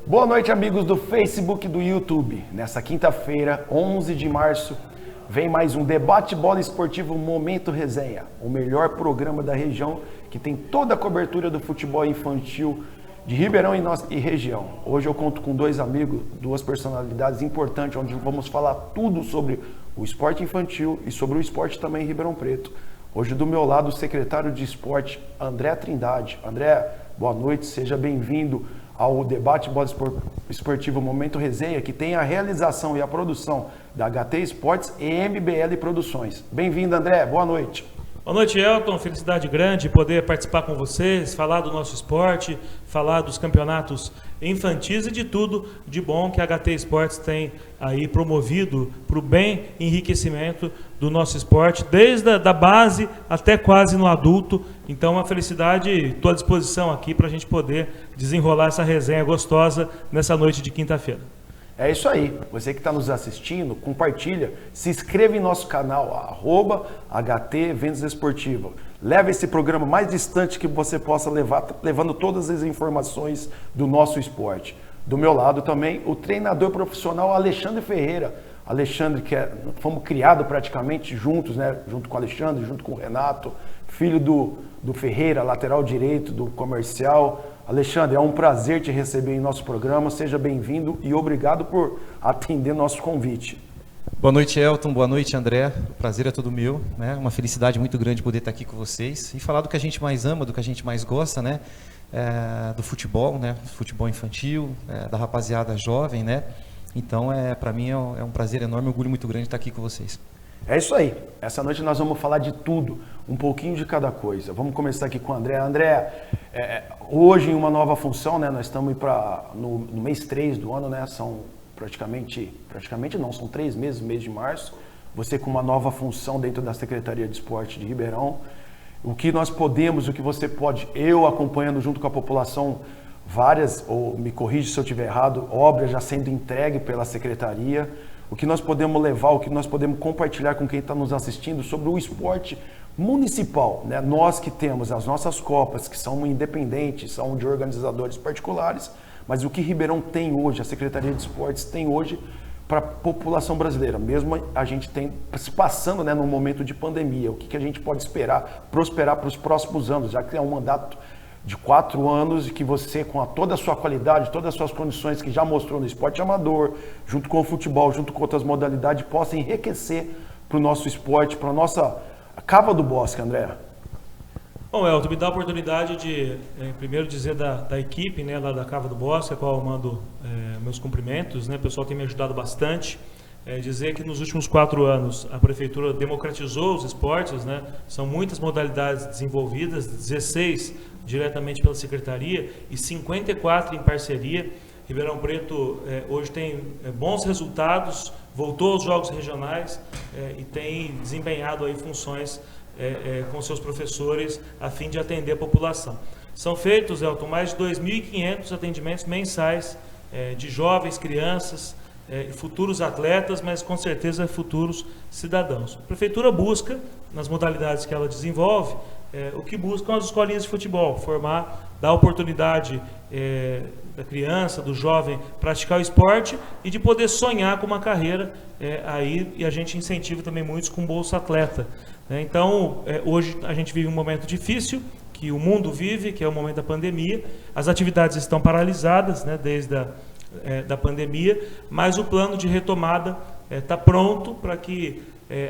Boa noite, amigos do Facebook e do YouTube. Nessa quinta-feira, 11 de março, vem mais um Debate Bola Esportivo Momento Resenha, o melhor programa da região que tem toda a cobertura do futebol infantil de Ribeirão e região. Hoje eu conto com dois amigos, duas personalidades importantes, onde vamos falar tudo sobre o esporte infantil e sobre o esporte também em Ribeirão Preto. Hoje do meu lado o secretário de esporte, André Trindade. André, boa noite, seja bem-vindo ao Debate Bola Esportivo Momento Resenha, que tem a realização e a produção da HT Esportes e MBL Produções. Bem-vindo, André, boa noite. Boa noite, Elton. Felicidade grande poder participar com vocês, falar do nosso esporte, falar dos campeonatos infantis e de tudo de bom que a HT Esportes tem aí promovido para o bem enriquecimento do nosso esporte, desde a base até quase no adulto. Então, uma felicidade, estou à disposição aqui para a gente poder desenrolar essa resenha gostosa nessa noite de quinta-feira. É isso aí, você que está nos assistindo, compartilha, se inscreva em nosso canal, @HT Eventos Esportivos. Leve esse programa mais distante que você possa levar, levando todas as informações do nosso esporte. Do meu lado também, o treinador profissional Alexandre Ferreira. Alexandre, fomos criados praticamente juntos, né? Junto com o Alexandre, junto com o Renato, filho do Ferreira, lateral direito do Comercial. Alexandre, é um prazer te receber em nosso programa, seja bem-vindo e obrigado por atender nosso convite. Boa noite, Elton, boa noite, André, o prazer é todo meu, né? Uma felicidade muito grande poder estar aqui com vocês e falar do que a gente mais ama, do que a gente mais gosta, né? Do futebol, né? Futebol infantil, da rapaziada jovem, né? Então, para mim é um prazer enorme, um orgulho muito grande estar aqui com vocês. É isso aí. Essa noite nós vamos falar de tudo, um pouquinho de cada coisa. Vamos começar aqui com o André. André, hoje em uma nova função, né? Nós estamos no mês 3 do ano, né? São praticamente não, são 3 meses, mês de março. Você com uma nova função dentro da Secretaria de Esporte de Ribeirão. O que nós podemos, o que você pode, eu acompanhando junto com a população, várias, ou me corrige se eu estiver errado, obras já sendo entregue pela Secretaria. O que nós podemos levar, o que nós podemos compartilhar com quem está nos assistindo sobre o esporte municipal, né? Nós que temos as nossas copas, que são independentes, são de organizadores particulares, mas o que Ribeirão tem hoje, a Secretaria de Esportes tem hoje para a população brasileira, mesmo a gente tem se passando, né, num momento de pandemia, o que a gente pode esperar, prosperar para os próximos anos, já que é um mandato de 4 anos e que você, com toda a sua qualidade, todas as suas condições que já mostrou no esporte amador, junto com o futebol, junto com outras modalidades, possa enriquecer para o nosso esporte, para a nossa Cava do Bosque, André. Bom, Elton, me dá a oportunidade de primeiro dizer da equipe, né, lá da Cava do Bosque, a qual eu mando meus cumprimentos, né, o pessoal tem me ajudado bastante. Dizer que nos últimos 4 anos a Prefeitura democratizou os esportes, né? São muitas modalidades desenvolvidas, 16 diretamente pela Secretaria e 54 em parceria. Ribeirão Preto hoje tem bons resultados, voltou aos jogos regionais e tem desempenhado aí funções com seus professores a fim de atender a população. São feitos, Elton, mais de 2.500 atendimentos mensais de jovens, crianças, futuros atletas, mas com certeza futuros cidadãos. A Prefeitura busca, nas modalidades que ela desenvolve, o que buscam as escolinhas de futebol, formar, dar oportunidade da criança, do jovem praticar o esporte e de poder sonhar com uma carreira aí, e a gente incentiva também muitos com Bolsa Atleta. Então, hoje a gente vive um momento difícil, que o mundo vive, que é o momento da pandemia, as atividades estão paralisadas, né, desde da pandemia, mas o plano de retomada está pronto para que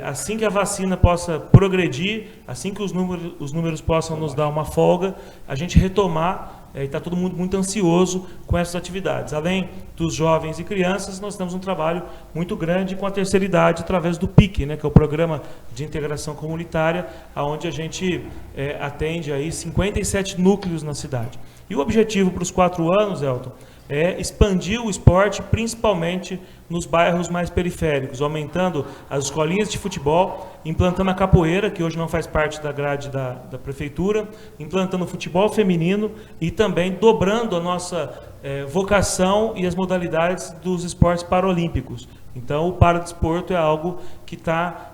assim que a vacina possa progredir, assim que os números possam nos dar uma folga, a gente retomar, e está todo mundo muito ansioso com essas atividades. Além dos jovens e crianças, nós temos um trabalho muito grande com a terceira idade através do PIC, né, que é o Programa de Integração Comunitária, onde a gente atende aí 57 núcleos na cidade. E o objetivo para os 4 anos, Elton, é expandir o esporte, principalmente nos bairros mais periféricos, aumentando as escolinhas de futebol, implantando a capoeira, que hoje não faz parte da grade da prefeitura, implantando o futebol feminino e também dobrando a nossa vocação e as modalidades dos esportes paralímpicos. Então, o paradesporto é algo que está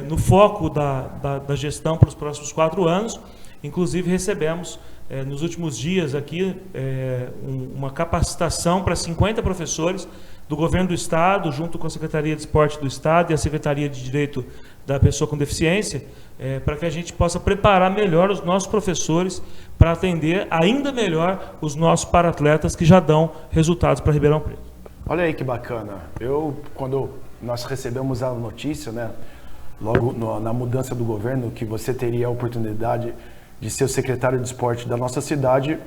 no foco da gestão para os próximos 4 anos. Inclusive, recebemos nos últimos dias aqui uma capacitação para 50 professores do Governo do Estado, junto com a Secretaria de Esporte do Estado e a Secretaria de Direito da Pessoa com Deficiência, para que a gente possa preparar melhor os nossos professores para atender ainda melhor os nossos para-atletas que já dão resultados para Ribeirão Preto. Olha aí que bacana. Quando nós recebemos a notícia, né, logo na mudança do governo, que você teria a oportunidade de ser o secretário de esporte da nossa cidade,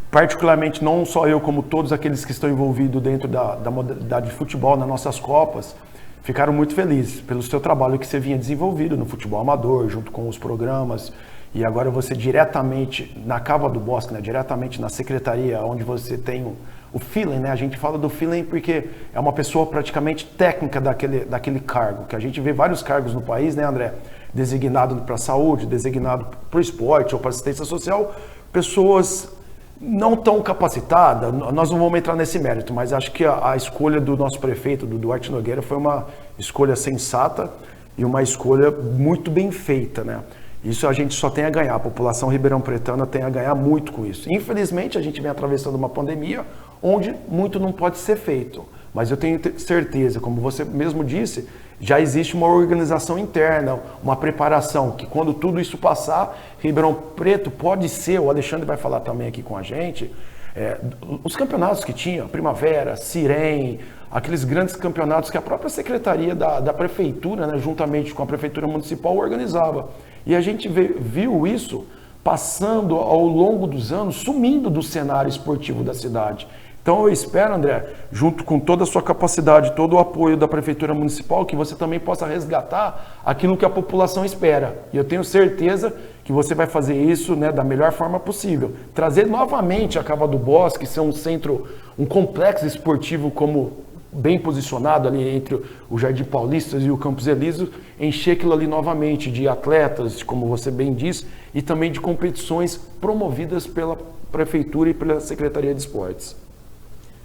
particularmente não só eu, como todos aqueles que estão envolvidos dentro da modalidade de futebol, nas nossas copas, ficaram muito felizes pelo seu trabalho que você vinha desenvolvido no futebol amador, junto com os programas, e agora você diretamente na Cava do Bosque, né, diretamente na secretaria, onde você tem o feeling, né? A gente fala do feeling porque é uma pessoa praticamente técnica daquele cargo, que a gente vê vários cargos no país, né, André? Designado para a saúde, designado para o esporte ou para assistência social, pessoas não tão capacitadas. Nós não vamos entrar nesse mérito, mas acho que a escolha do nosso prefeito, do Duarte Nogueira, foi uma escolha sensata e uma escolha muito bem feita, né? Isso a gente só tem a ganhar, a população ribeirão-pretana tem a ganhar muito com isso. Infelizmente, a gente vem atravessando uma pandemia onde muito não pode ser feito. Mas eu tenho certeza, como você mesmo disse, já existe uma organização interna, uma preparação, que quando tudo isso passar, Ribeirão Preto pode ser, o Alexandre vai falar também aqui com a gente, os campeonatos que tinha, Primavera, Sirem, aqueles grandes campeonatos que a própria secretaria da prefeitura, né, juntamente com a prefeitura municipal, organizava. E a gente viu isso passando ao longo dos anos, sumindo do cenário esportivo da cidade. Então eu espero, André, junto com toda a sua capacidade, todo o apoio da Prefeitura Municipal, que você também possa resgatar aquilo que a população espera. E eu tenho certeza que você vai fazer isso, né, da melhor forma possível. Trazer novamente a Cava do Bosque, ser um centro, um complexo esportivo como bem posicionado ali entre o Jardim Paulista e o Campos Elíseos, encher aquilo ali novamente de atletas, como você bem disse, e também de competições promovidas pela Prefeitura e pela Secretaria de Esportes.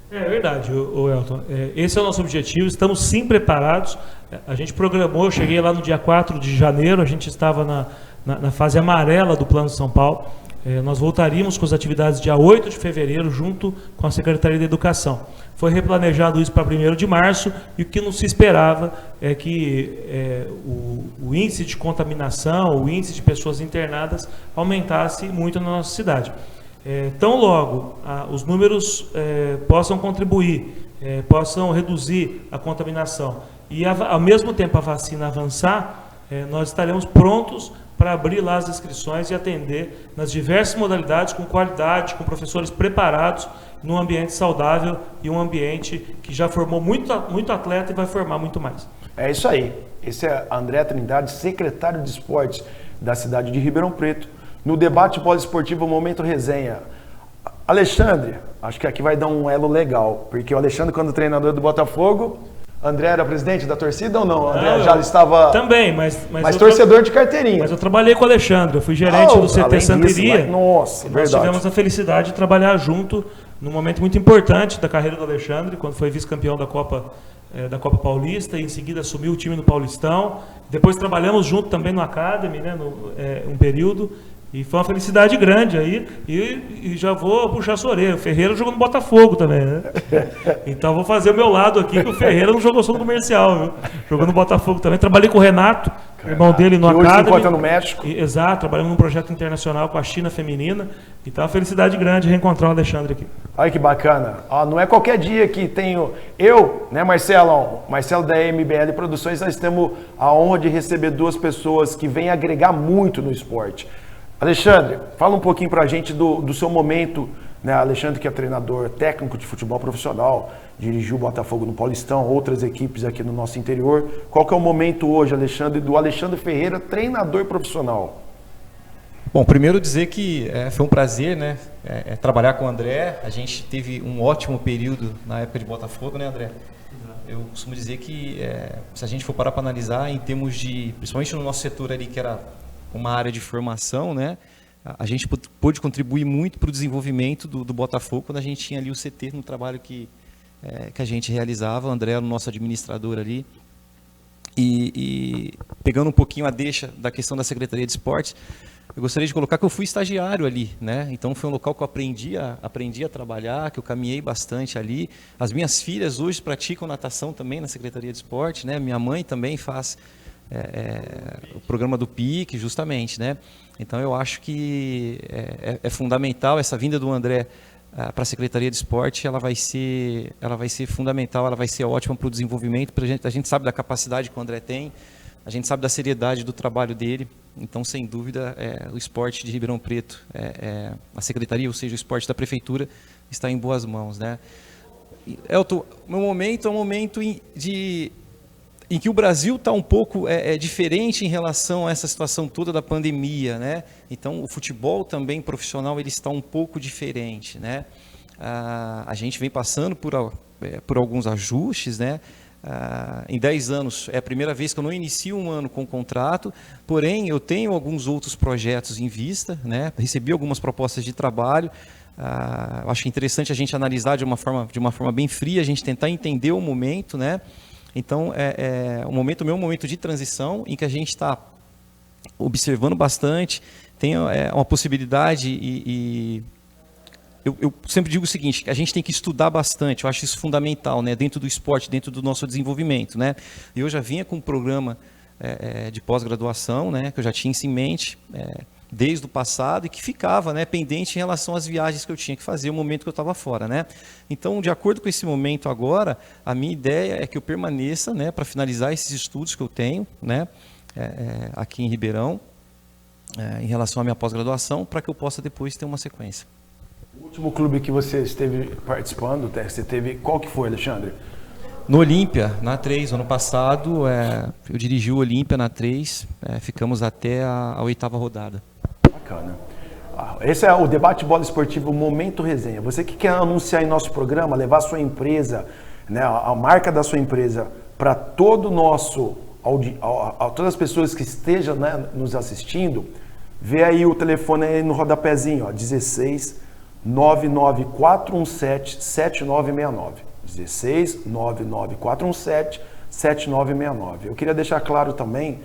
É verdade, Elton. Esse é o nosso objetivo, estamos sim preparados. A gente programou, eu cheguei lá no dia 4 de janeiro, a gente estava na fase amarela do Plano de São Paulo. Nós voltaríamos com as atividades dia 8 de fevereiro, junto com a Secretaria de Educação. Foi replanejado isso para 1º de março, e o que não se esperava é que o índice de contaminação, o índice de pessoas internadas aumentasse muito na nossa cidade. Tão logo os números possam contribuir, possam reduzir a contaminação e ao mesmo tempo a vacina avançar, nós estaremos prontos para abrir lá as inscrições e atender nas diversas modalidades, com qualidade, com professores preparados, num ambiente saudável e um ambiente que já formou muito atleta e vai formar muito mais. É isso aí. Esse é André Trindade, secretário de Esportes da cidade de Ribeirão Preto. No debate poliesportivo, Momento Resenha. Alexandre, acho que aqui vai dar um elo legal, porque o Alexandre, quando treinador do Botafogo, André era presidente da torcida ou não? André já estava... Também, mas torcedor de carteirinha. Mas eu trabalhei com o Alexandre, eu fui gerente do CT Santeria. Nossa, verdade. Nós tivemos a felicidade de trabalhar junto num momento muito importante da carreira do Alexandre, quando foi vice-campeão da Copa Paulista, e em seguida assumiu o time no Paulistão. Depois trabalhamos junto também no Academy, né, um período. E foi uma felicidade grande aí, e já vou puxar a sua orelha. O Ferreira jogou no Botafogo também, né? Então vou fazer o meu lado aqui, que o Ferreira não jogou só no comercial, viu? Jogou no Botafogo também. Trabalhei com o Renato, irmão dele no Academy. Hoje se encontra no México. Exato, trabalhamos num projeto internacional com a China feminina. Então é uma felicidade grande reencontrar o Alexandre aqui. Olha que bacana. Não é qualquer dia que tenho eu, né, Marcelo da MBL Produções, nós temos a honra de receber duas pessoas que vêm agregar muito no esporte. Alexandre, fala um pouquinho pra gente do seu momento, né? Alexandre, que é treinador técnico de futebol profissional, dirigiu o Botafogo no Paulistão, outras equipes aqui no nosso interior. Qual que é o momento hoje, Alexandre, do Alexandre Ferreira, treinador profissional? Bom, primeiro dizer que foi um prazer, né, trabalhar com o André. A gente teve um ótimo período na época de Botafogo, né, André? Eu costumo dizer que se a gente for parar para analisar, em termos de, principalmente no nosso setor ali, que era uma área de formação, né? A gente pôde contribuir muito para o desenvolvimento do Botafogo quando a gente tinha ali o CT no trabalho que a gente realizava. O André era o nosso administrador ali. E pegando um pouquinho a deixa da questão da Secretaria de Esportes, eu gostaria de colocar que eu fui estagiário ali, né? Então foi um local que eu aprendi a trabalhar, que eu caminhei bastante ali. As minhas filhas hoje praticam natação também na Secretaria de Esporte, né? Minha mãe também faz o programa do PIC, justamente, né? Então eu acho que é fundamental essa vinda do André para a Secretaria de Esporte. Ela vai ser fundamental, ela vai ser ótima para o desenvolvimento. A gente sabe da capacidade que o André tem, a gente sabe da seriedade do trabalho dele. Então, sem dúvida, o esporte de Ribeirão Preto, a secretaria, ou seja, o esporte da prefeitura, está em boas mãos, né? Elton, meu momento é um momento em que o Brasil está um pouco diferente em relação a essa situação toda da pandemia, né? Então, o futebol também profissional ele está um pouco diferente, né? A gente vem passando por alguns ajustes, né? Em 10 anos é a primeira vez que eu não inicio um ano com contrato, porém eu tenho alguns outros projetos em vista, né? Recebi algumas propostas de trabalho. Acho interessante a gente analisar de uma forma bem fria, a gente tentar entender o momento, né? Então o meu momento de transição em que a gente está observando bastante, tem uma possibilidade e eu sempre digo o seguinte, que a gente tem que estudar bastante, eu acho isso fundamental, né, dentro do esporte, dentro do nosso desenvolvimento, né. Eu já vinha com um programa de pós-graduação, né, que eu já tinha isso em mente desde o passado e que ficava, né, pendente em relação às viagens que eu tinha que fazer no momento que eu estava fora, né. Então, de acordo com esse momento agora, a minha ideia é que eu permaneça, né, para finalizar esses estudos que eu tenho, né, aqui em Ribeirão, em relação à minha pós-graduação, para que eu possa depois ter uma sequência. O último clube que você esteve participando, qual que foi, Alexandre? No Olímpia, na 3, ano passado, eu dirigi o Olímpia na 3, ficamos até a 8ª rodada. Bacana. Esse é o Debate Bola Esportivo Momento Resenha. Você que quer anunciar em nosso programa, levar a sua empresa, né, a marca da sua empresa para todo todas as pessoas que estejam, né, nos assistindo, vê aí o telefone aí no rodapézinho, ó, 16 99417 7969. 16 99417 7969. Eu queria deixar claro também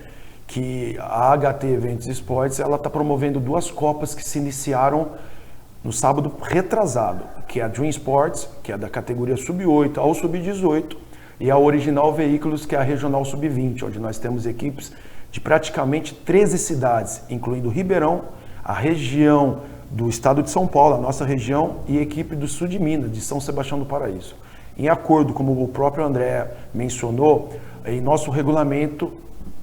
que a HT Eventos e Esportes, ela está promovendo 2 copas que se iniciaram no sábado retrasado, que é a Dream Sports, que é da categoria Sub-8 ao Sub-18, e a Original Veículos, que é a Regional Sub-20, onde nós temos equipes de praticamente 13 cidades, incluindo Ribeirão, a região do estado de São Paulo, a nossa região, e equipe do sul de Minas, de São Sebastião do Paraíso. Em acordo, como o próprio André mencionou, em nosso regulamento,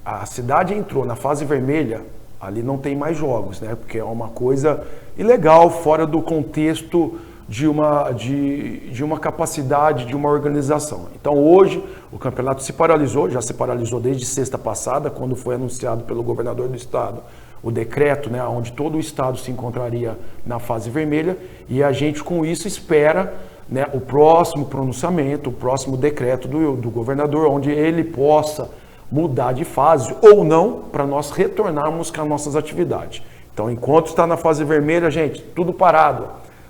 a cidade entrou na fase vermelha, ali não tem mais jogos, né? Porque é uma coisa ilegal, fora do contexto de uma capacidade, de uma organização. Então hoje o campeonato se paralisou, já se paralisou desde sexta passada, quando foi anunciado pelo governador do estado o decreto, né, onde todo o estado se encontraria na fase vermelha, e a gente com isso espera, né, o próximo pronunciamento, o próximo decreto do governador, onde ele possa mudar de fase ou não, para nós retornarmos com as nossas atividades. Então, enquanto está na fase vermelha, gente, tudo parado.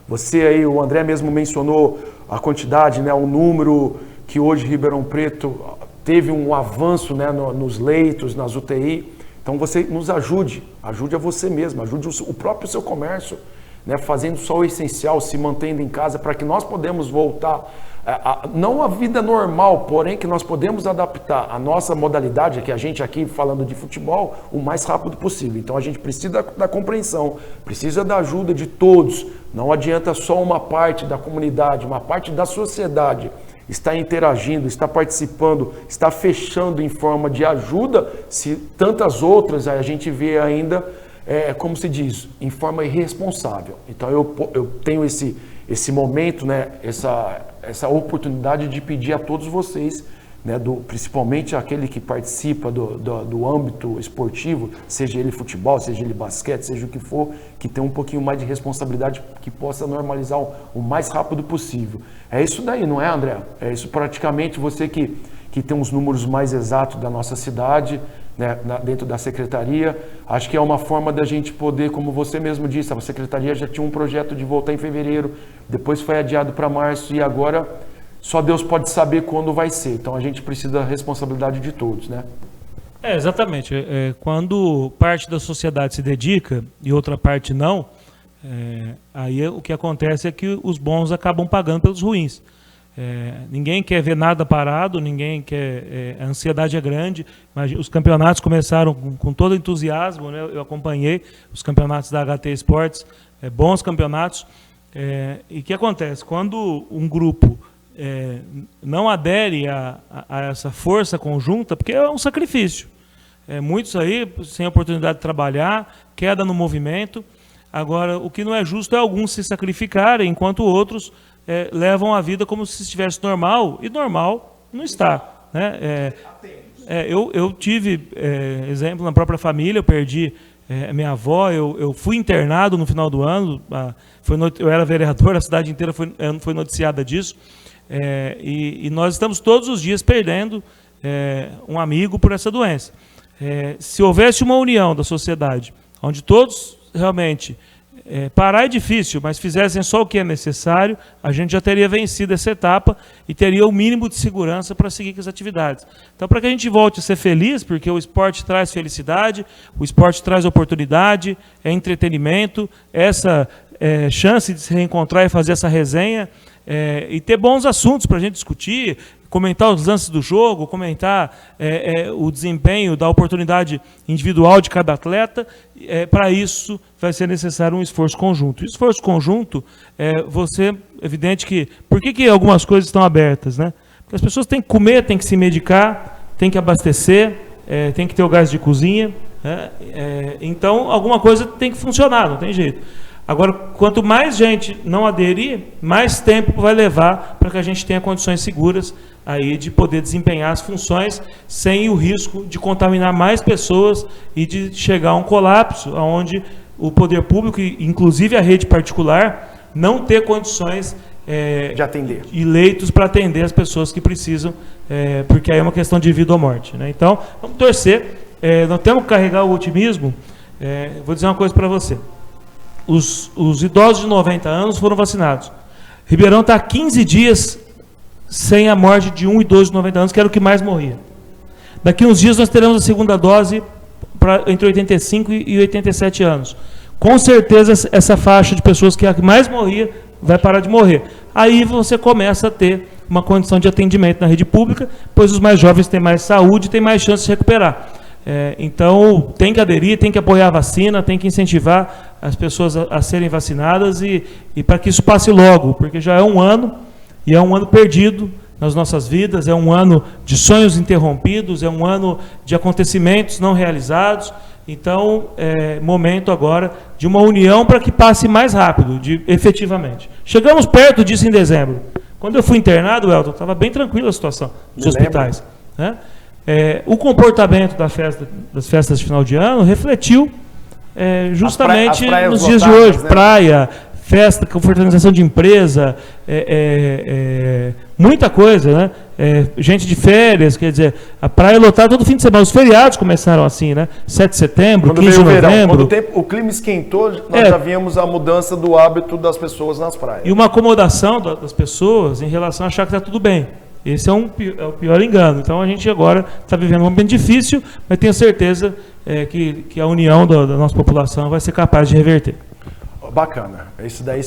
Você aí, o André mesmo mencionou a quantidade, né, o número que hoje Ribeirão Preto teve um avanço, né, nos leitos, nas UTI. Então você nos ajude a você mesmo, ajude o próprio seu comércio, né, fazendo só o essencial, se mantendo em casa, para que nós podemos voltar, não a vida normal, porém que nós podemos adaptar a nossa modalidade, que a gente aqui falando de futebol, o mais rápido possível. Então a gente precisa da compreensão, precisa da ajuda de todos, não adianta só uma parte da comunidade, uma parte da sociedade está interagindo, está participando, está fechando em forma de ajuda, se tantas outras a gente vê ainda, como se diz, em forma irresponsável. Então eu tenho esse momento, né, essa oportunidade de pedir a todos vocês, né, principalmente aquele que participa do âmbito esportivo, seja ele futebol, seja ele basquete, seja o que for, que tenha um pouquinho mais de responsabilidade, que possa normalizar o mais rápido possível. É isso daí, não é, André? É isso praticamente, você que tem os números mais exatos da nossa cidade, né, dentro da secretaria. Acho que é uma forma da gente poder, como você mesmo disse, a secretaria já tinha um projeto de voltar em fevereiro, depois foi adiado para março e agora só Deus pode saber quando vai ser. Então a gente precisa da responsabilidade de todos, né? Exatamente. Quando parte da sociedade se dedica e outra parte não, aí o que acontece é que os bons acabam pagando pelos ruins. Ninguém quer ver nada parado, ninguém quer. A ansiedade é grande, mas os campeonatos começaram com todo entusiasmo, né? Eu acompanhei os campeonatos da HT Esportes, bons campeonatos. E o que acontece? Quando um grupo não adere a essa força conjunta, porque é um sacrifício. Muitos aí, sem oportunidade de trabalhar, queda no movimento. Agora, o que não é justo é alguns se sacrificarem, enquanto outros levam a vida como se estivesse normal, e normal não está. Né? Eu tive exemplo na própria família, eu perdi a minha avó, eu fui internado no final do ano, eu era vereador, a cidade inteira foi noticiada disso, e nós estamos todos os dias perdendo um amigo por essa doença. Se houvesse uma união da sociedade, onde todos realmente parar é difícil, mas fizessem só o que é necessário, a gente já teria vencido essa etapa e teria o mínimo de segurança para seguir com as atividades. Então, para que a gente volte a ser feliz, porque o esporte traz felicidade, o esporte traz oportunidade, entretenimento, essa chance de se reencontrar e fazer essa resenha, e ter bons assuntos para a gente discutir, comentar os lances do jogo, comentar o desempenho da oportunidade individual de cada atleta. Para isso vai ser necessário um esforço conjunto. O esforço conjunto, evidente que... Por que algumas coisas estão abertas? Né? Porque as pessoas têm que comer, têm que se medicar, têm que abastecer, têm que ter o gás de cozinha. Então, alguma coisa tem que funcionar, não tem jeito. Agora, quanto mais gente não aderir, mais tempo vai levar para que a gente tenha condições seguras aí de poder desempenhar as funções sem o risco de contaminar mais pessoas e de chegar a um colapso, onde o poder público, inclusive a rede particular, não ter condições de atender e leitos para atender as pessoas que precisam, porque aí é uma questão de vida ou morte. Né? Então, vamos torcer, nós temos que carregar o otimismo. Vou dizer uma coisa para você. Os idosos de 90 anos foram vacinados. Ribeirão está há 15 dias sem a morte de um idoso de 90 anos, que era o que mais morria. Daqui uns dias nós teremos a segunda dose entre 85 e 87 anos. Com certeza essa faixa de pessoas que é a que mais morria vai parar de morrer. Aí você começa a ter uma condição de atendimento na rede pública, pois os mais jovens têm mais saúde e têm mais chance de se recuperar. Então, tem que aderir, tem que apoiar a vacina, tem que incentivar as pessoas a serem vacinadas e para que isso passe logo, porque já é um ano, e é um ano perdido nas nossas vidas, é um ano de sonhos interrompidos, é um ano de acontecimentos não realizados. Então, é momento agora de uma união para que passe mais rápido, efetivamente. Chegamos perto disso em dezembro. Quando eu fui internado, Elton, estava bem tranquila a situação nos hospitais. Né? O comportamento das festas de final de ano refletiu justamente nos dias de hoje. Né? Praia, festa, confraternização de empresa, muita coisa, né? Gente de férias, quer dizer, a praia lotada todo fim de semana. Os feriados começaram assim, né? 7 de setembro, quando 15 de novembro. Quando o clima esquentou, nós já víamos a mudança do hábito das pessoas nas praias. E uma acomodação das pessoas em relação a achar que está tudo bem. Esse é o pior engano. Então a gente agora está vivendo um momento difícil, mas tenho certeza que a união da nossa população vai ser capaz de reverter. Bacana. Esse daí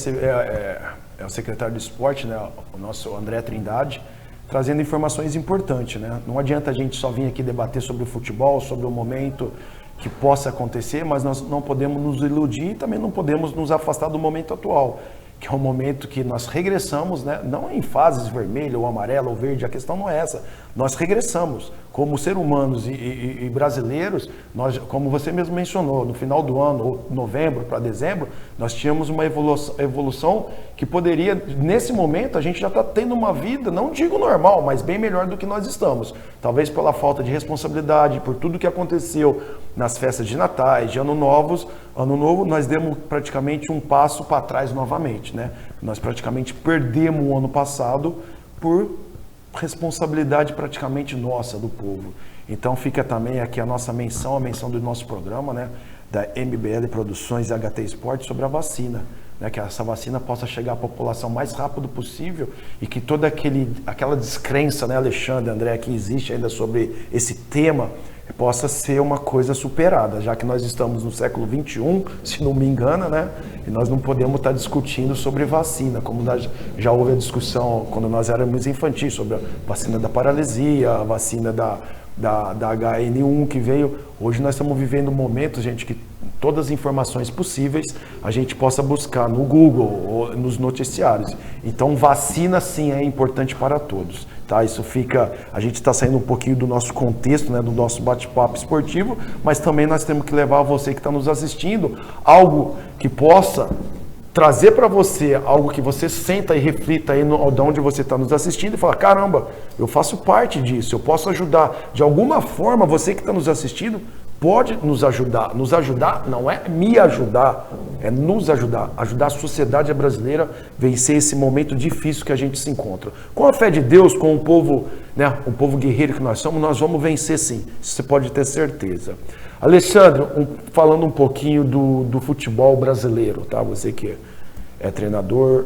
é o secretário de esporte, né? O nosso André Trindade, trazendo informações importantes. Né? Não adianta a gente só vir aqui debater sobre o futebol, sobre o momento que possa acontecer, mas nós não podemos nos iludir e também não podemos nos afastar do momento atual, que é um momento que nós regressamos, né? Não em fases vermelha ou amarela ou verde, a questão não é essa. Nós regressamos como seres humanos e brasileiros. Nós, como você mesmo mencionou, no final do ano, ou novembro para dezembro, nós tínhamos uma evolução que poderia, nesse momento, a gente já está tendo uma vida, não digo normal, mas bem melhor do que nós estamos. Talvez pela falta de responsabilidade, por tudo que aconteceu nas festas de Natais, de Ano Novo, nós demos praticamente um passo para trás novamente, né? Nós praticamente perdemos o ano passado por responsabilidade praticamente nossa, do povo. Então fica também aqui a nossa menção, a menção do nosso programa, né? Da MBL Produções e HT Esportes sobre a vacina. Né, que essa vacina possa chegar à população o mais rápido possível e que toda aquela descrença, né, Alexandre, André, que existe ainda sobre esse tema, possa ser uma coisa superada, já que nós estamos no século XXI, se não me engano, né? E nós não podemos estar discutindo sobre vacina, como já houve a discussão quando nós éramos infantis, sobre a vacina da paralisia, a vacina da HN1 que veio. Hoje nós estamos vivendo um momento, gente, que todas as informações possíveis a gente possa buscar no Google ou nos noticiários. Então, vacina sim é importante para todos, tá? Isso fica, a gente está saindo um pouquinho do nosso contexto, né, do nosso bate-papo esportivo, mas também nós temos que levar você que está nos assistindo algo que possa trazer para você algo que você senta e reflita aí de onde você está nos assistindo e fala, caramba, eu faço parte disso, eu posso ajudar. De alguma forma, você que está nos assistindo pode nos ajudar. Nos ajudar não é me ajudar, é nos ajudar. Ajudar a sociedade brasileira a vencer esse momento difícil que a gente se encontra. Com a fé de Deus, com o povo, né, o povo guerreiro que nós somos, nós vamos vencer sim. Isso você pode ter certeza. Alexandre, falando um pouquinho do futebol brasileiro, tá? Você que é treinador,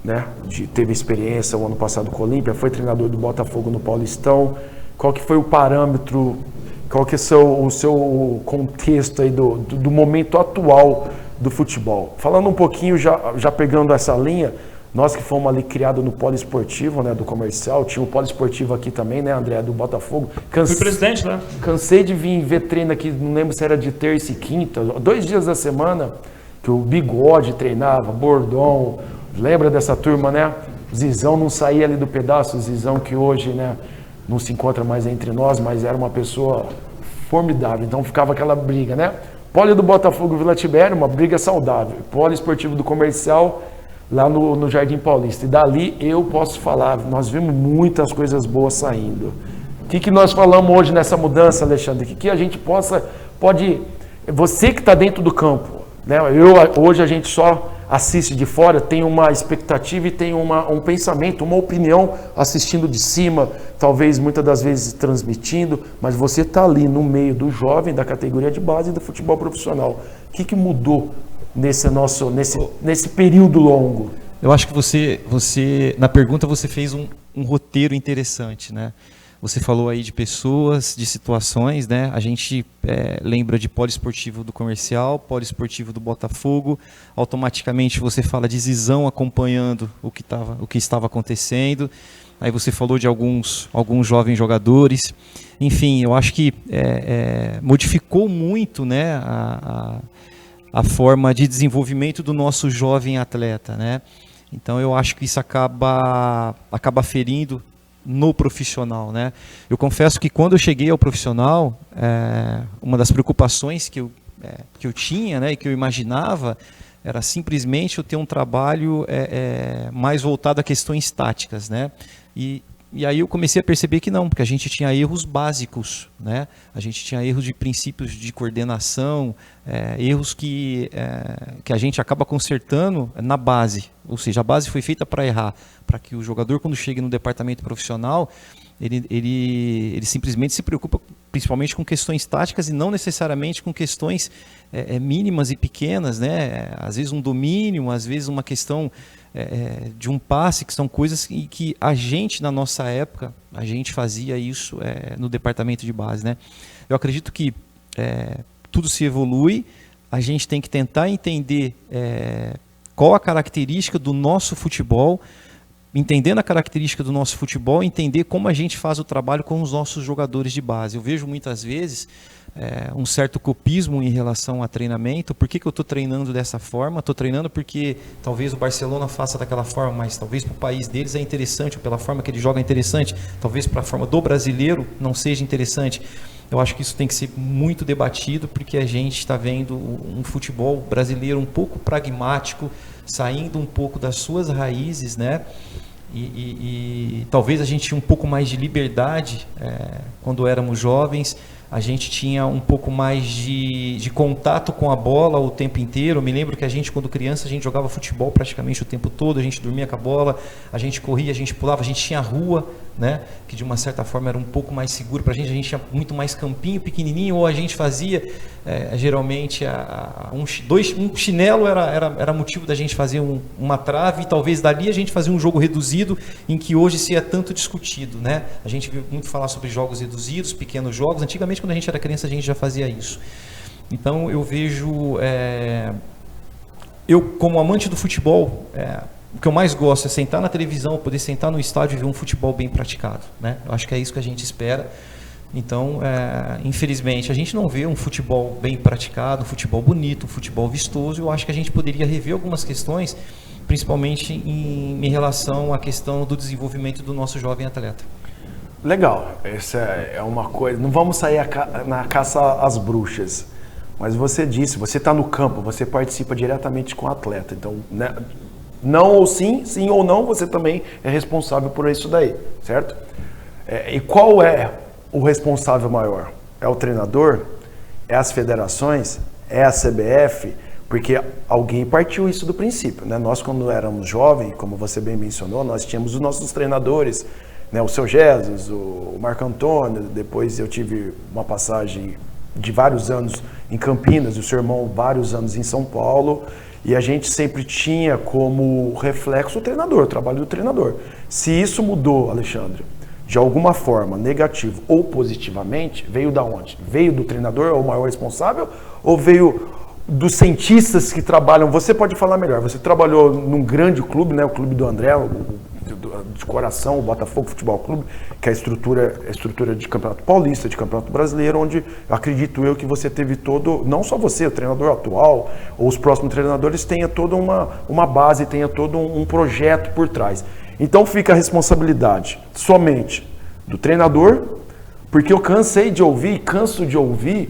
né? Teve experiência o ano passado com o Olímpia, foi treinador do Botafogo no Paulistão. Qual que foi o parâmetro, qual que é o seu contexto aí do momento atual do futebol? Falando um pouquinho, já pegando essa linha, nós que fomos ali criados no poliesportivo, né, do comercial, tinha o poliesportivo aqui também, né, André, do Botafogo. Fui presidente lá. Cansei de vir ver treino aqui, não lembro se era de terça e quinta, 2 dias da semana, que o Bigode treinava, Bordão, lembra dessa turma, né? Zizão não saía ali do pedaço, Zizão que hoje, né, não se encontra mais entre nós, mas era uma pessoa formidável, então ficava aquela briga, né? Poli do Botafogo Vila Tibério, uma briga saudável, poliesportivo do comercial, lá no Jardim Paulista. E dali eu posso falar, nós vimos muitas coisas boas saindo. O que nós falamos hoje nessa mudança, Alexandre? Que a gente pode, você que está dentro do campo, né? Hoje a gente só assiste de fora, tem uma expectativa e tem um pensamento, uma opinião assistindo de cima, talvez muitas das vezes transmitindo, mas você está ali no meio do jovem, da categoria de base do futebol profissional. O que mudou nesse período longo? Eu acho que você na pergunta você fez um roteiro interessante, né? Você falou aí de pessoas, de situações, né? A gente lembra de poliesportivo do comercial, poliesportivo do Botafogo, automaticamente você fala de Zizão acompanhando o que estava acontecendo, aí você falou de alguns jovens jogadores, enfim, eu acho que modificou muito, né, a forma de desenvolvimento do nosso jovem atleta, né? Então eu acho que isso acaba ferindo no profissional, né? Eu confesso que quando eu cheguei ao profissional, uma das preocupações que eu tinha, né, e que eu imaginava, era simplesmente eu ter um trabalho mais voltado a questões táticas, né? E aí eu comecei a perceber que não, porque a gente tinha erros básicos, né? A gente tinha erros de princípios de coordenação, erros que a gente acaba consertando na base. Ou seja, a base foi feita para errar, para que o jogador, quando chega no departamento profissional, ele simplesmente se preocupa principalmente com questões táticas e não necessariamente com questões mínimas e pequenas, né? Às vezes um domínio, às vezes uma questão de um passe, que são coisas que a gente, na nossa época, a gente fazia isso no departamento de base, né? Eu acredito que tudo se evolui, a gente tem que tentar entender qual a característica do nosso futebol, entendendo a característica do nosso futebol, entender como a gente faz o trabalho com os nossos jogadores de base. Eu vejo muitas vezes um certo copismo em relação a treinamento. Por que eu estou treinando dessa forma? Estou treinando porque talvez o Barcelona faça daquela forma, mas talvez para o país deles é interessante, ou pela forma que ele joga é interessante, talvez para a forma do brasileiro não seja interessante. Eu acho que isso tem que ser muito debatido, porque a gente está vendo um futebol brasileiro um pouco pragmático, saindo um pouco das suas raízes, né? E talvez a gente tinha um pouco mais de liberdade quando éramos jovens, a gente tinha um pouco mais de contato com a bola o tempo inteiro. Eu me lembro que a gente, quando criança, a gente jogava futebol praticamente o tempo todo, a gente dormia com a bola, a gente corria, a gente pulava, a gente tinha rua, né, que de uma certa forma era um pouco mais seguro para a gente tinha muito mais campinho pequenininho, ou a gente fazia geralmente um chinelo era motivo da gente fazer uma trave, e talvez dali a gente fazia um jogo reduzido, em que hoje se é tanto discutido, né? A gente viu muito falar sobre jogos reduzidos, pequenos jogos. Antigamente Antigamente, quando a gente era criança, a gente já fazia isso. Então, eu vejo... eu, como amante do futebol, o que eu mais gosto é sentar na televisão, poder sentar no estádio e ver um futebol bem praticado, né? Eu acho que é isso que a gente espera. Então, infelizmente, a gente não vê um futebol bem praticado, um futebol bonito, um futebol vistoso. Eu acho que a gente poderia rever algumas questões, principalmente em relação à questão do desenvolvimento do nosso jovem atleta. Legal, essa é uma coisa. Não vamos sair na caça às bruxas, mas você disse, você está no campo, você participa diretamente com o atleta. Então, né, não ou sim, sim ou não, você também é responsável por isso daí, certo? E qual é o responsável maior? É o treinador? É as federações? É a CBF? Porque alguém partiu isso do princípio, né? Nós, quando éramos jovens, como você bem mencionou, nós tínhamos os nossos treinadores, né? O seu Jesus, o Marco Antônio, depois eu tive uma passagem de vários anos em Campinas, e o seu irmão vários anos em São Paulo, e a gente sempre tinha como reflexo o treinador, o trabalho do treinador. Se isso mudou, Alexandre, de alguma forma, negativo ou positivamente, veio da onde? Veio do treinador, é o maior responsável, ou veio dos cientistas que trabalham? Você pode falar melhor, você trabalhou num grande clube, né, o clube do André, de coração, o Botafogo Futebol Clube, que é a estrutura de Campeonato Paulista, de Campeonato Brasileiro, onde acredito eu que você teve todo, não só você, o treinador atual, ou os próximos treinadores, tenha toda uma base, tenha todo um projeto por trás. Então fica a responsabilidade somente do treinador, porque eu cansei de ouvir, canso de ouvir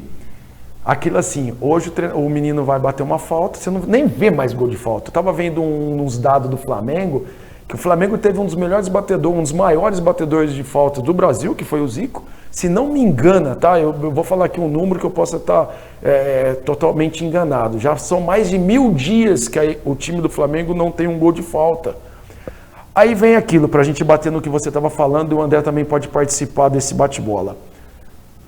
aquilo assim, hoje o menino vai bater uma falta, você não nem vê mais gol de falta. Eu estava vendo uns dados do Flamengo, que o Flamengo teve um dos melhores batedores, um dos maiores batedores de falta do Brasil, que foi o Zico. Se não me engana, tá? Eu vou falar aqui um número que eu possa estar totalmente enganado. Já são mais de 1000 dias que o time do Flamengo não tem um gol de falta. Aí vem aquilo, para a gente bater no que você estava falando, e o André também pode participar desse bate-bola.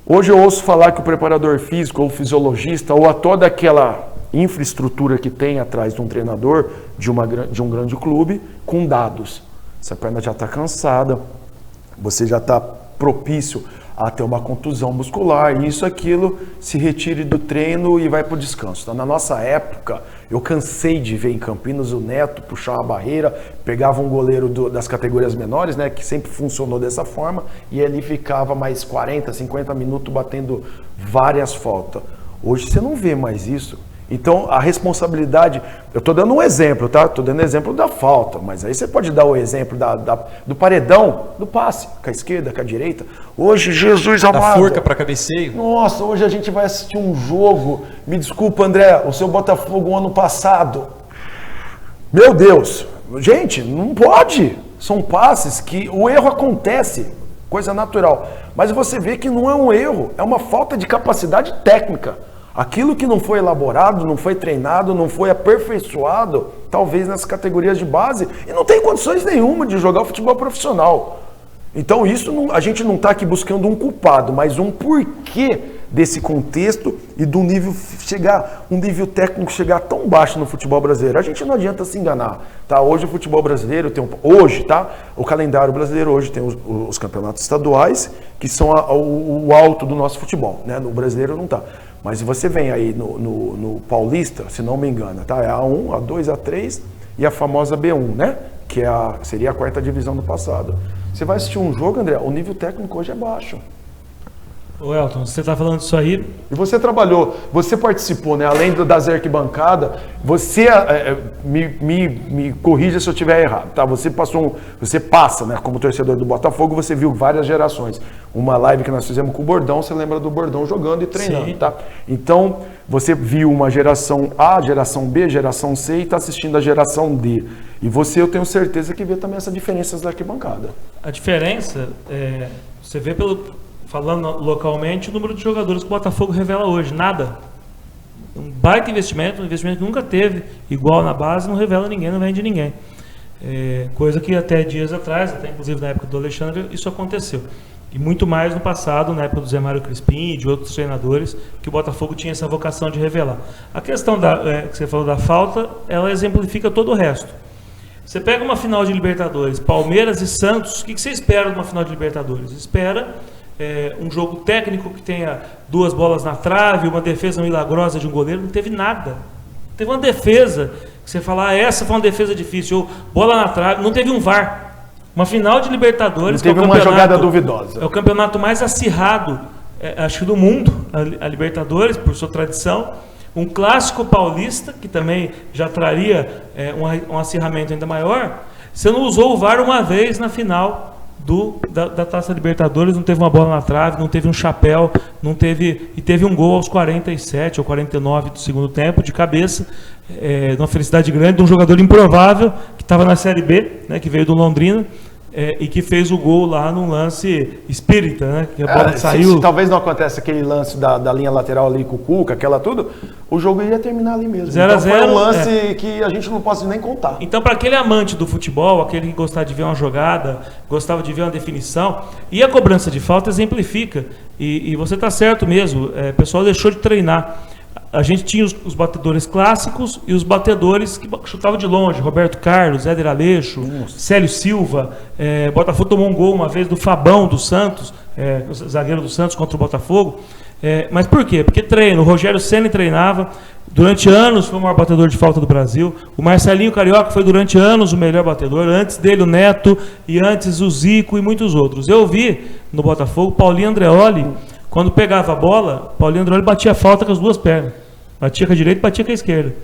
Hoje eu ouço falar que o preparador físico, ou o fisiologista, ou a toda aquela infraestrutura que tem atrás de um treinador de um grande clube, com dados. Essa perna já está cansada, você já está propício a ter uma contusão muscular, isso, aquilo, se retire do treino e vai para o descanso. Então, na nossa época, eu cansei de ver em Campinas o Neto puxar uma barreira, pegava um goleiro das categorias menores, né, que sempre funcionou dessa forma, e ele ficava mais 40, 50 minutos batendo várias faltas. Hoje você não vê mais isso. Então, a responsabilidade, eu estou dando um exemplo, tá? Estou dando exemplo da falta, mas aí você pode dar o exemplo do paredão, do passe, com a esquerda, com a direita. Hoje, Jesus amado. Da forca para cabeceio. Nossa, hoje a gente vai assistir um jogo, me desculpa, André, o seu Botafogo ano passado. Meu Deus, gente, não pode. São passes que o erro acontece, coisa natural. Mas você vê que não é um erro, é uma falta de capacidade técnica. Aquilo que não foi elaborado, não foi treinado, não foi aperfeiçoado, talvez nas categorias de base, e não tem condições nenhuma de jogar o futebol profissional. Então isso a gente não está aqui buscando um culpado, mas um porquê desse contexto e do nível um nível técnico chegar tão baixo no futebol brasileiro. A gente não adianta se enganar, tá? Hoje o futebol brasileiro tem o calendário brasileiro hoje tem os campeonatos estaduais, que são o alto do nosso futebol, né? No brasileiro não está. Mas você vem aí no Paulista, se não me engano, tá? É a A1, A2, A3 e a famosa B1, né? Que seria a 4ª divisão do passado. Você vai assistir um jogo, André, o nível técnico hoje é baixo. Ô Elton, você está falando disso aí. E você trabalhou, você participou, né? Além das arquibancadas, você me corrija se eu estiver errado, tá? Você passa, né? Como torcedor do Botafogo, você viu várias gerações. Uma live que nós fizemos com o Bordão, você lembra do Bordão jogando e treinando, sim, tá? Então, você viu uma geração A, geração B, geração C e está assistindo a geração D. E você, eu tenho certeza que vê também essas diferenças da arquibancada. A diferença, você vê falando localmente, o número de jogadores que o Botafogo revela hoje, nada. Um baita investimento, um investimento que nunca teve, igual na base, não revela ninguém, não vende ninguém. Coisa que até dias atrás, até inclusive na época do Alexandre, isso aconteceu. E muito mais no passado, na época do Zé Mário Crispim e de outros treinadores, que o Botafogo tinha essa vocação de revelar. A questão que você falou da falta, ela exemplifica todo o resto. Você pega uma final de Libertadores, Palmeiras e Santos, o que você espera de uma final de Libertadores? Espera um jogo técnico que tenha 2 bolas na trave, uma defesa milagrosa de um goleiro, não teve nada. Teve uma defesa que você fala, essa foi uma defesa difícil, ou bola na trave, não teve um VAR. Uma final de Libertadores. Não teve uma jogada duvidosa. É o campeonato mais acirrado, acho que do mundo, a Libertadores, por sua tradição. Um clássico paulista, que também já traria um acirramento ainda maior. Você não usou o VAR uma vez na final da Taça Libertadores, não teve uma bola na trave, não teve um chapéu, e teve um gol aos 47 ou 49 do segundo tempo, de cabeça, numa felicidade grande, de um jogador improvável, que estava na Série B, né, que veio do Londrina, e que fez o gol lá num lance espírita, né? Que a bola saiu. Se talvez não acontece aquele lance da linha lateral ali com o Cuca, aquela tudo, o jogo ia terminar ali mesmo. 0 a 0, então foi um lance que a gente não pode nem contar. Então, para aquele amante do futebol, aquele que gostava de ver uma jogada, gostava de ver uma definição, e a cobrança de falta exemplifica. E você está certo mesmo, o pessoal deixou de treinar. A gente tinha os batedores clássicos e os batedores que chutavam de longe. Roberto Carlos, Éder Aleixo, Célio Silva. Botafogo tomou um gol uma vez do Fabão do Santos, o zagueiro do Santos contra o Botafogo. Mas por quê? Porque treino. O Rogério Ceni treinava. Durante anos foi o maior batedor de falta do Brasil. O Marcelinho Carioca foi durante anos o melhor batedor. Antes dele o Neto e antes o Zico e muitos outros. Eu vi no Botafogo Paulinho Andreoli. Quando pegava a bola, Paulinho Andreoli batia a falta com as 2 pernas. Batia com a direita e batia com a esquerda.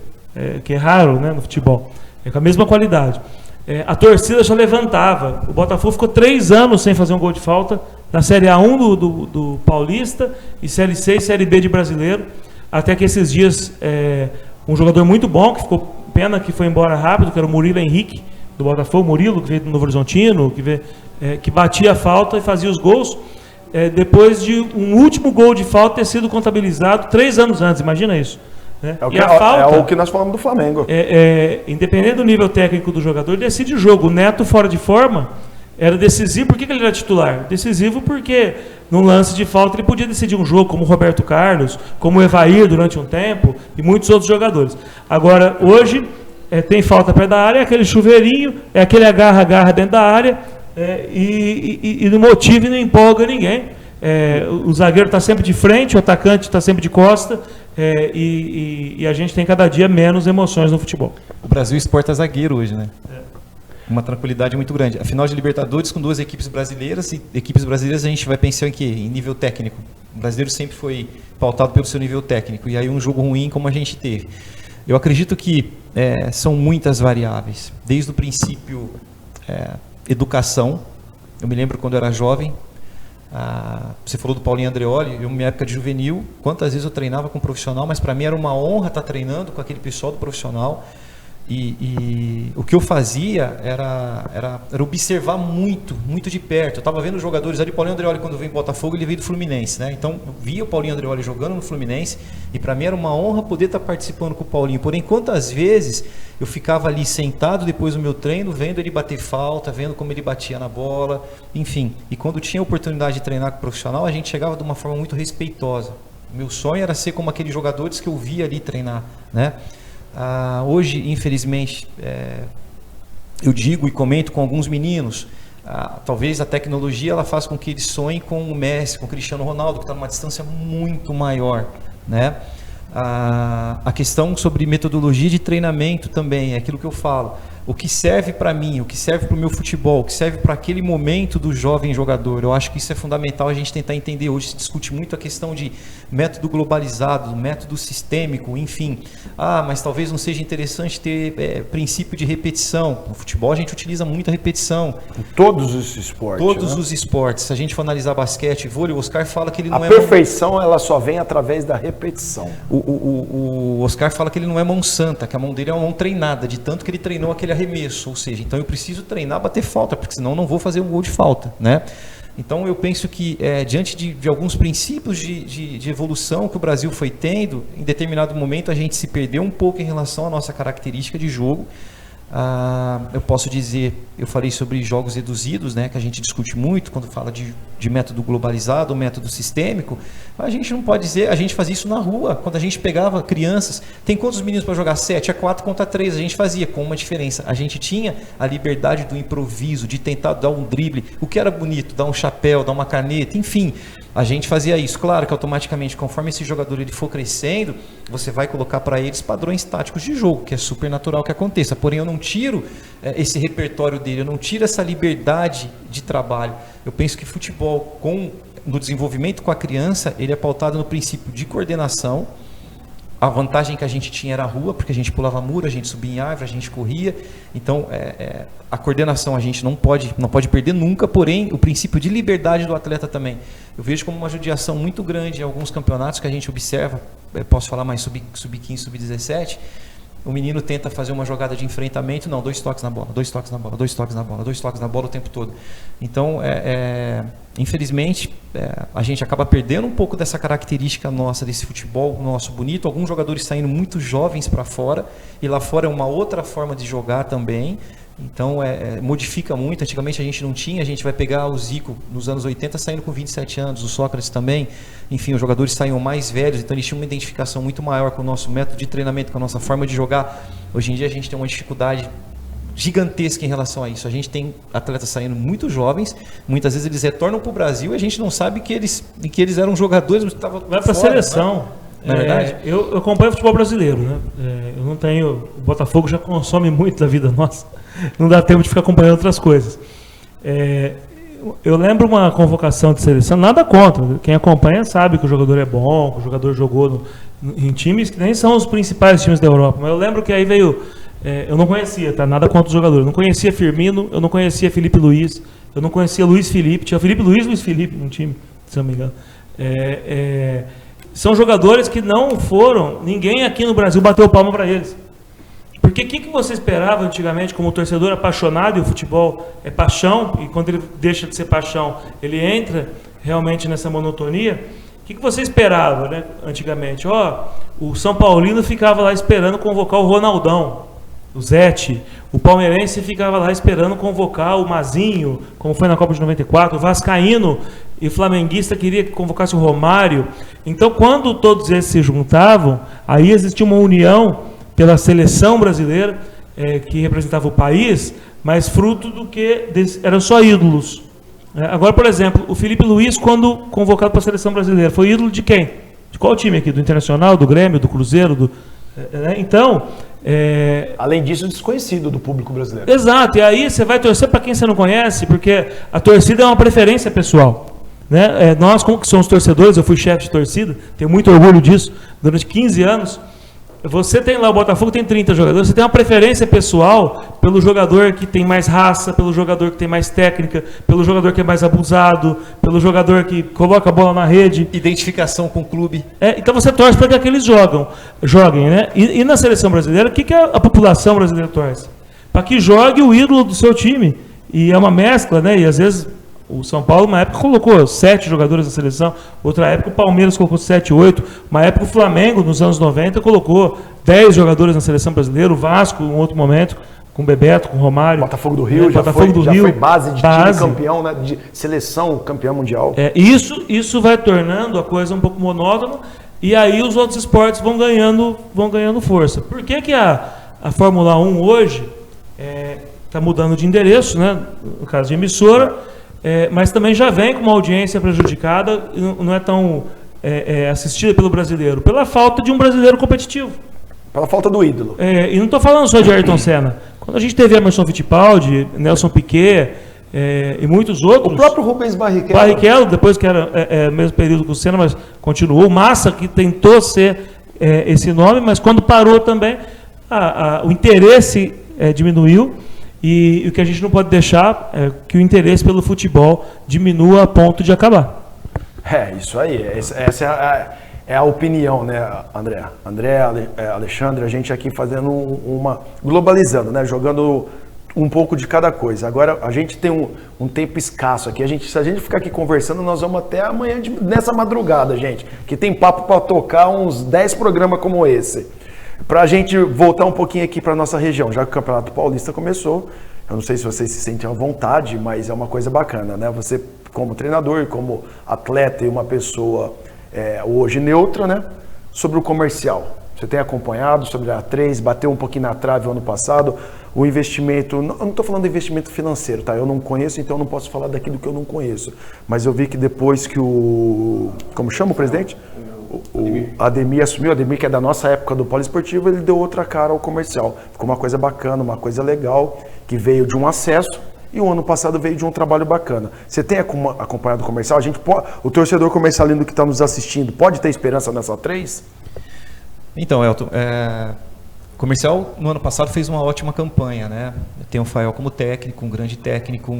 Que é raro, né, no futebol. Com a mesma qualidade. A torcida já levantava. O Botafogo ficou 3 anos sem fazer um gol de falta. Na Série A1 do Paulista e Série C e Série B de Brasileiro. Até que esses dias, um jogador muito bom, que ficou pena que foi embora rápido, que era o Murilo Henrique, do Botafogo. Murilo, que veio do Novo Horizontino, que batia a falta e fazia os gols. Depois de um último gol de falta ter sido contabilizado 3 anos antes, imagina isso. Né? É o que nós falamos do Flamengo. Independente do nível técnico do jogador, ele decide o jogo. O Neto, fora de forma, era decisivo. Por que ele era titular? Decisivo porque, num lance de falta, ele podia decidir um jogo, como o Roberto Carlos, como o Evair durante um tempo, e muitos outros jogadores. Agora, hoje, tem falta perto da área, é aquele chuveirinho, é aquele agarra-agarra dentro da área, e não motiva e não empolga ninguém. O zagueiro está sempre de frente, o atacante está sempre de costa, e a gente tem cada dia menos emoções no futebol. O Brasil exporta zagueiro hoje, né? Uma tranquilidade muito grande. A final de Libertadores com 2 equipes brasileiras, e equipes brasileiras a gente vai pensar em quê? Em nível técnico. O brasileiro sempre foi pautado pelo seu nível técnico, e aí um jogo ruim como a gente teve. Eu acredito que são muitas variáveis, desde o princípio educação. Eu me lembro quando eu era jovem, você falou do Paulinho Andreoli, eu, na minha época de juvenil, quantas vezes eu treinava com um profissional, mas para mim era uma honra estar treinando com aquele pessoal do profissional, e o que eu fazia era observar muito de perto. Eu estava vendo os jogadores ali. Paulinho Andreoli, quando veio em Botafogo, ele veio do Fluminense, né? Então eu via o Paulinho Andreoli jogando no Fluminense, e para mim era uma honra poder estar participando com o Paulinho. Porém, quantas vezes eu ficava ali sentado depois do meu treino, vendo ele bater falta, vendo como ele batia na bola, enfim. E quando tinha a oportunidade de treinar com o profissional, a gente chegava de uma forma muito respeitosa. O meu sonho era ser como aqueles jogadores que eu via ali treinar, né? Hoje, infelizmente, eu digo e comento com alguns meninos, talvez a tecnologia ela faça com que eles sonhem com o Messi, com o Cristiano Ronaldo, que está numa distância muito maior, né? A questão sobre metodologia de treinamento também, é aquilo que eu falo. O que serve para mim, o que serve para o meu futebol, o que serve para aquele momento do jovem jogador. Eu acho que isso é fundamental a gente tentar entender. Hoje se discute muito a questão de método globalizado, método sistêmico, enfim. Mas talvez não seja interessante ter princípio de repetição. No futebol a gente utiliza muita repetição. Em todos os esportes. Todos os esportes. Se a gente for analisar basquete, vôlei, o Oscar fala que ele não A perfeição ela só vem através da repetição. O Oscar fala que ele não é mão santa, que a mão dele é uma mão treinada, de tanto que ele treinou aquele arremesso, ou seja, então eu preciso treinar bater falta, porque senão eu não vou fazer um gol de falta, né? Então eu penso que diante de alguns princípios de evolução que o Brasil foi tendo, em determinado momento a gente se perdeu um pouco em relação à nossa característica de jogo. Eu posso dizer, eu falei sobre jogos reduzidos, né, que a gente discute muito quando fala de método globalizado, método sistêmico. A gente não pode dizer, a gente fazia isso na rua, quando a gente pegava crianças, tem quantos meninos para jogar? 7, é 4 contra 3, a gente fazia com uma diferença, a gente tinha a liberdade do improviso, de tentar dar um drible, o que era bonito, dar um chapéu, dar uma caneta, enfim, a gente fazia isso. Claro que automaticamente, conforme esse jogador ele for crescendo, você vai colocar para eles padrões táticos de jogo, que é super natural que aconteça, porém eu não tiro esse repertório dele, eu não tiro essa liberdade de trabalho. Eu penso que futebol, no desenvolvimento com a criança, ele é pautado no princípio de coordenação. A vantagem que a gente tinha era a rua, porque a gente pulava muro, a gente subia em árvore, a gente corria. Então, a coordenação a gente não pode perder nunca, porém, o princípio de liberdade do atleta também. Eu vejo como uma judiação muito grande em alguns campeonatos que a gente observa, posso falar mais sub-15, sub-17, o menino tenta fazer uma jogada de enfrentamento, não, 2 toques na bola, 2 toques na bola, 2 toques na bola, 2 toques na bola o tempo todo. Então, infelizmente, a gente acaba perdendo um pouco dessa característica nossa, desse futebol nosso bonito, alguns jogadores saindo muito jovens para fora, e lá fora é uma outra forma de jogar também. Então, modifica muito. Antigamente a gente não tinha, a gente vai pegar o Zico nos anos 80 saindo com 27 anos, o Sócrates também, enfim, os jogadores saíam mais velhos, então eles tinham uma identificação muito maior com o nosso método de treinamento, com a nossa forma de jogar. Hoje em dia a gente tem uma dificuldade gigantesca em relação a isso. A gente tem atletas saindo muito jovens, muitas vezes eles retornam para o Brasil e a gente não sabe que eles eram jogadores, mas estavam vai para a seleção. Não é verdade? Eu acompanho o futebol brasileiro, né? Eu não tenho. O Botafogo já consome muito da vida nossa. Não dá tempo de ficar acompanhando outras coisas. Eu lembro uma convocação de seleção, nada contra. Quem acompanha sabe que o jogador é bom, que o jogador jogou em times que nem são os principais times da Europa. Mas eu lembro que aí veio. Eu não conhecia, tá? Nada contra os jogadores. Eu não conhecia Firmino, eu não conhecia Felipe Luiz, eu não conhecia Luiz Felipe. Tinha Felipe Luiz e Luiz Felipe no time, se não me engano. São jogadores que não foram. Ninguém aqui no Brasil bateu palma para eles. Porque o que você esperava antigamente como torcedor apaixonado, e o futebol é paixão, e quando ele deixa de ser paixão, ele entra realmente nessa monotonia. O que você esperava, né, antigamente? O São Paulino ficava lá esperando convocar o Ronaldão, o Zete. O palmeirense ficava lá esperando convocar o Mazinho, como foi na Copa de 94. O vascaíno e flamenguista queria que convocasse o Romário. Então, quando todos esses se juntavam, aí existia uma união pela seleção brasileira, que representava o país, mas fruto do que eram só ídolos. Agora, por exemplo, o Felipe Luiz, quando convocado para a seleção brasileira, foi ídolo de quem? De qual time aqui? Do Internacional, do Grêmio, do Cruzeiro? Então... Além disso, desconhecido do público brasileiro. Exato, e aí você vai torcer para quem você não conhece, porque a torcida é uma preferência pessoal. Né? Nós, como que somos torcedores, eu fui chefe de torcida, tenho muito orgulho disso, durante 15 anos. Você tem lá, o Botafogo tem 30 jogadores, você tem uma preferência pessoal pelo jogador que tem mais raça, pelo jogador que tem mais técnica, pelo jogador que é mais abusado, pelo jogador que coloca a bola na rede. Identificação com o clube. Então você torce para que aqueles joguem, né? E na seleção brasileira, o que a população brasileira torce? Para que jogue o ídolo do seu time. E é uma mescla, né? E às vezes o São Paulo, uma época, colocou 7 jogadores na seleção, outra época o Palmeiras colocou 7, 8, uma época o Flamengo, nos anos 90, colocou 10 jogadores na seleção brasileira, o Vasco, em um outro momento, com o Bebeto, com o Romário. Botafogo do Rio, já foi base de time campeão, né, de seleção campeão mundial. Isso vai tornando a coisa um pouco monótona, e aí os outros esportes vão ganhando força. Por que a Fórmula 1 hoje está mudando de endereço, né, no caso de emissora, mas também já vem com uma audiência prejudicada, não é tão assistida pelo brasileiro, pela falta de um brasileiro competitivo. Pela falta do ídolo. E não estou falando só de Ayrton Senna. Quando a gente teve Emerson Fittipaldi, Nelson Piquet e muitos outros... O próprio Rubens Barrichello. Barrichello, depois que era mesmo período com o Senna, mas continuou. Massa, que tentou ser esse nome, mas quando parou também, o interesse diminuiu. E o que a gente não pode deixar é que o interesse pelo futebol diminua a ponto de acabar. Isso aí. Essa é a opinião, né, André? André, Alexandre, a gente aqui fazendo globalizando, né? Jogando um pouco de cada coisa. Agora, a gente tem um tempo escasso aqui. Se a gente ficar aqui conversando, nós vamos até amanhã, nessa madrugada, gente. Que tem papo para tocar uns 10 programas como esse. Para a gente voltar um pouquinho aqui para nossa região, já que o Campeonato Paulista começou, eu não sei se vocês se sentem à vontade, mas é uma coisa bacana, né? Você como treinador, como atleta e uma pessoa hoje neutra, né? Sobre o comercial. Você tem acompanhado sobre a A3, bateu um pouquinho na trave o ano passado, o investimento, eu não estou falando de investimento financeiro, tá? Eu não conheço, então eu não posso falar daquilo que eu não conheço. Mas eu vi que depois que como chama o presidente? O Ademir assumiu, o Ademir que é da nossa época do poliesportivo, ele deu outra cara ao comercial. Ficou uma coisa bacana, uma coisa legal, que veio de um acesso e o ano passado veio de um trabalho bacana. Você tem acompanhado o comercial? O torcedor comercialino que está nos assistindo, pode ter esperança nessa A3? Então, Elton, o comercial no ano passado fez uma ótima campanha, né? Tem o Fael como técnico, um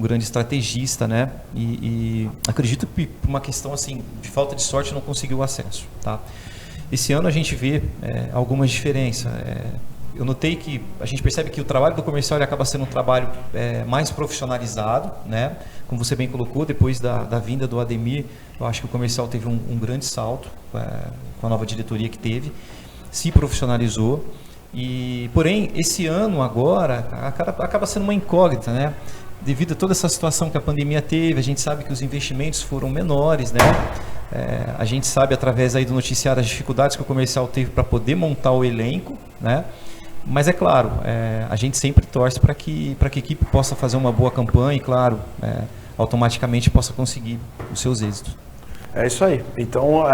grande estrategista, né? E acredito que por uma questão assim de falta de sorte não conseguiu o acesso, tá? Esse ano a gente vê algumas diferenças. Eu notei que a gente percebe que o trabalho do comercial ele acaba sendo um trabalho mais profissionalizado, né? Como você bem colocou, depois da vinda do Ademir, eu acho que o comercial teve um grande salto com a nova diretoria que teve, se profissionalizou. Porém, esse ano agora acaba sendo uma incógnita, né? Devido a toda essa situação que a pandemia teve, a gente sabe que os investimentos foram menores, né? A gente sabe através aí do noticiário as dificuldades que o comercial teve para poder montar o elenco, né? Mas é claro, a gente sempre torce para que a equipe possa fazer uma boa campanha e, claro, automaticamente possa conseguir os seus êxitos. É isso aí. Então,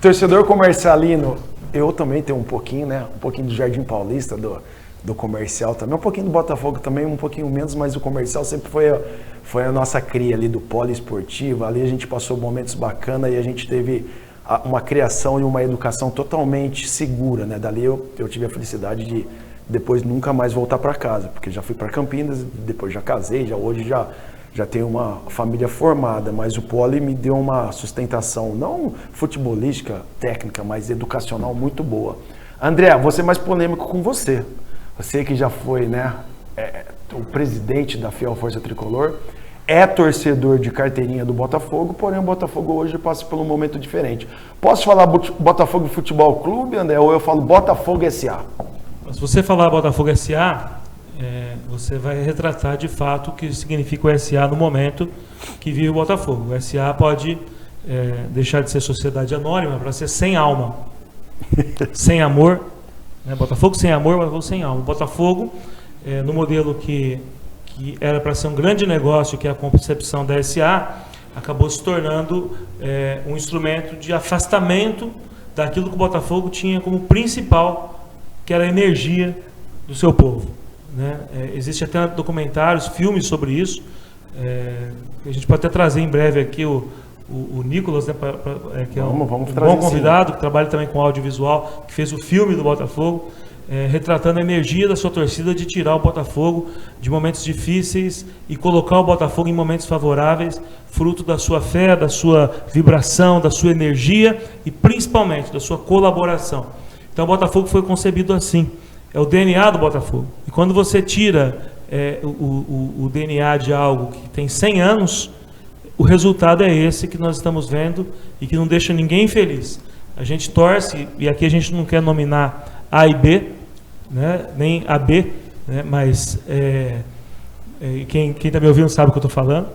torcedor comercialino, eu também tenho um pouquinho, né? Um pouquinho do Jardim Paulista, do comercial também, um pouquinho do Botafogo também, um pouquinho menos, mas o comercial sempre foi a nossa cria ali do poliesportivo. Ali a gente passou momentos bacanas e a gente teve uma criação e uma educação totalmente segura, né? Dali eu tive a felicidade de depois nunca mais voltar para casa, porque já fui para Campinas, depois já casei, hoje já tenho uma família formada, mas o poli me deu uma sustentação, não futebolística, técnica, mas educacional muito boa. André, vou ser mais polêmico com você. Você que já foi, né, o presidente da Fiel Força Tricolor, é torcedor de carteirinha do Botafogo, porém o Botafogo hoje passa por um momento diferente. Posso falar Botafogo Futebol Clube, André, ou eu falo Botafogo S.A.? Se você falar Botafogo S.A., você vai retratar de fato o que significa o SA no momento que vive o Botafogo. O SA pode deixar de ser sociedade anônima para ser sem alma, sem amor, né? Botafogo sem amor, Botafogo sem alma. O Botafogo, no modelo que era para ser um grande negócio, que é a concepção da SA, acabou se tornando um instrumento de afastamento daquilo que o Botafogo tinha como principal, que era a energia do seu povo. Né? Existe até documentários, filmes sobre isso. A gente pode até trazer em breve aqui o Nicolas, né, que é um bom convidado, que trabalha também com audiovisual, que fez o filme do Botafogo, retratando a energia da sua torcida de tirar o Botafogo de momentos difíceis e colocar o Botafogo em momentos favoráveis, fruto da sua fé, da sua vibração, da sua energia e principalmente da sua colaboração. Então o Botafogo foi concebido assim. É o DNA do Botafogo. E quando você tira o DNA de algo que tem 100 anos, o resultado é esse que nós estamos vendo e que não deixa ninguém feliz. A gente torce, e aqui a gente não quer nominar A e B, né, nem AB, né, mas quem está me ouvindo sabe o que eu estou falando.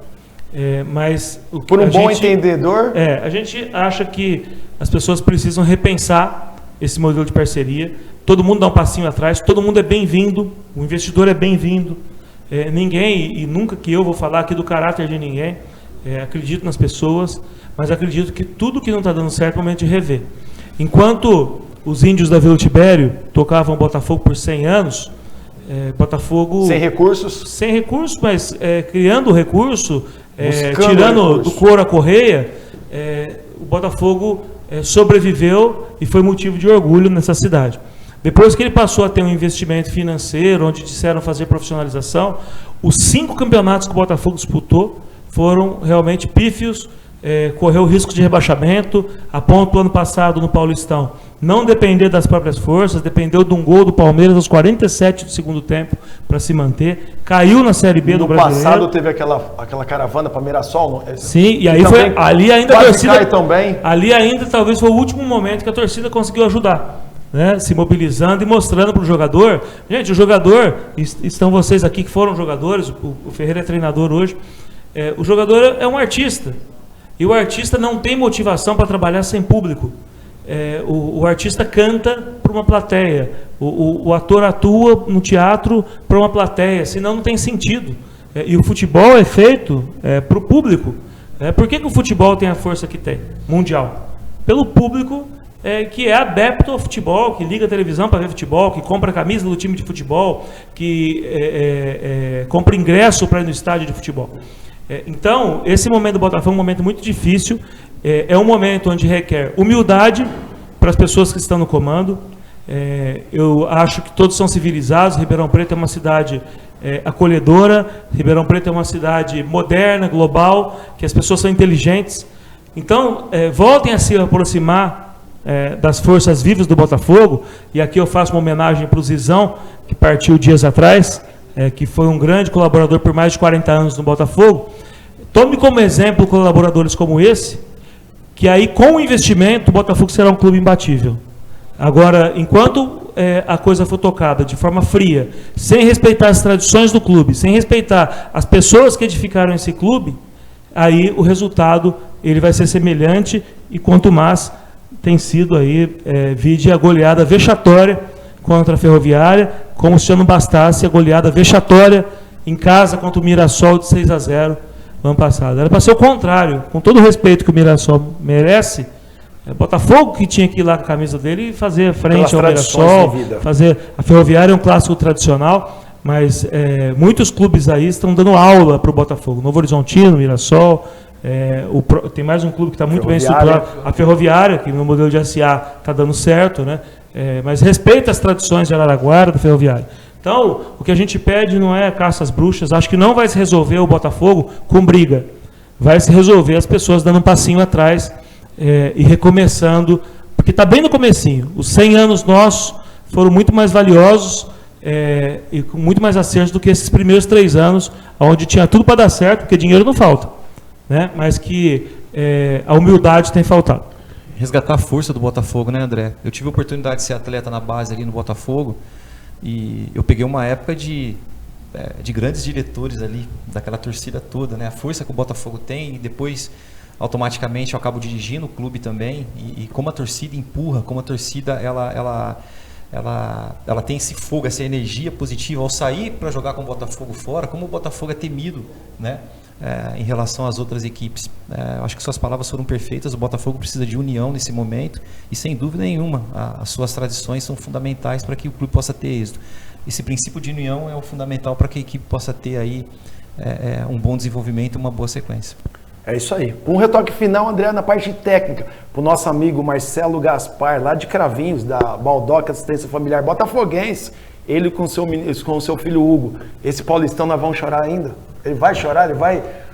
Mas por um bom entendedor, a gente acha que as pessoas precisam repensar esse modelo de parceria. Todo mundo dá um passinho atrás, todo mundo é bem-vindo, o investidor é bem-vindo. Ninguém, e nunca que eu vou falar aqui do caráter de ninguém, acredito nas pessoas, mas acredito que tudo que não está dando certo é o momento de rever. Enquanto os índios da Vila Tibério tocavam Botafogo por 100 anos, Botafogo... Sem recursos? Sem recursos, mas criando recurso, tirando do couro a correia, o Botafogo sobreviveu e foi motivo de orgulho nessa cidade. Depois que ele passou a ter um investimento financeiro, onde disseram fazer profissionalização, os 5 campeonatos que o Botafogo disputou foram realmente pífios, correu o risco de rebaixamento, a ponto do ano passado no Paulistão não depender das próprias forças, dependeu de um gol do Palmeiras aos 47 do segundo tempo para se manter, caiu na Série B do Brasileiro. No passado teve aquela caravana para Mirassol. Sim, e aí foi ali ainda a torcida também. Ali ainda talvez foi o último momento que a torcida conseguiu ajudar. né, se mobilizando e mostrando para o jogador. Gente, o jogador, estão vocês aqui que foram jogadores, o Ferreira é treinador hoje, o jogador é um artista, e o artista não tem motivação para trabalhar sem público. O artista canta para uma plateia, o ator atua no teatro para uma plateia, senão não tem sentido. E o futebol é feito para o público. Por que o futebol tem a força que tem, mundial? Pelo público que é adepto ao futebol, que liga a televisão para ver futebol, que compra a camisa do time de futebol, que compra ingresso para ir no estádio de futebol. Então, esse momento do Botafogo é um momento muito difícil, é um momento onde requer humildade para as pessoas que estão no comando. Eu acho que todos são civilizados. Ribeirão Preto é uma cidade acolhedora, Ribeirão Preto é uma cidade moderna, global, que as pessoas são inteligentes. Então, voltem a se aproximar das forças vivas do Botafogo, e aqui eu faço uma homenagem para o Zizão, que partiu dias atrás, que foi um grande colaborador por mais de 40 anos no Botafogo. Tome como exemplo colaboradores como esse, que aí com o investimento o Botafogo será um clube imbatível. Agora, enquanto a coisa for tocada de forma fria, sem respeitar as tradições do clube, sem respeitar as pessoas que edificaram esse clube, aí o resultado ele vai ser semelhante, e quanto mais tem sido aí, vide a goleada vexatória contra a Ferroviária, como se já não bastasse a goleada vexatória em casa contra o Mirassol de 6-0 no ano passado. Era para ser o contrário, com todo o respeito que o Mirassol merece. Botafogo que tinha que ir lá com a camisa dele e fazer frente ao Mirassol, fazer a Ferroviária é um clássico tradicional, mas muitos clubes aí estão dando aula para o Botafogo. Novo Horizontino, Mirassol, tem mais um clube que está muito bem estruturado, a Ferroviária, que no modelo de SA está dando certo, né? Mas respeita as tradições de Araraquara, da Ferroviária. Então, o que a gente pede não é caça às bruxas. Acho que não vai se resolver o Botafogo com briga. Vai se resolver as pessoas dando um passinho atrás e recomeçando, porque está bem no comecinho. Os 100 anos nossos foram muito mais valiosos e com muito mais acertos do que esses primeiros 3 anos, onde tinha tudo para dar certo, porque dinheiro não falta, né? Mas que a humildade tem faltado. Resgatar a força do Botafogo, né, André? Eu tive a oportunidade de ser atleta na base ali no Botafogo, e eu peguei uma época de grandes diretores ali, daquela torcida toda, né? A força que o Botafogo tem, e depois automaticamente eu acabo dirigindo o clube também, e como a torcida empurra, como a torcida ela tem esse fogo, essa energia positiva ao sair para jogar com o Botafogo fora, como o Botafogo é temido, né? Em relação às outras equipes. Acho que suas palavras foram perfeitas. O Botafogo precisa de união nesse momento, e sem dúvida nenhuma as suas tradições são fundamentais para que o clube possa ter êxito. Esse princípio de união é o fundamental para que a equipe possa ter aí um bom desenvolvimento e uma boa sequência. É isso aí. Um retoque final, André, na parte técnica, para o nosso amigo Marcelo Gaspar, lá de Cravinhos, da Baldoca Assistência Familiar Botafoguense, ele com o seu filho Hugo. Esse Paulistão nós vamos chorar ainda? Ele vai chorar,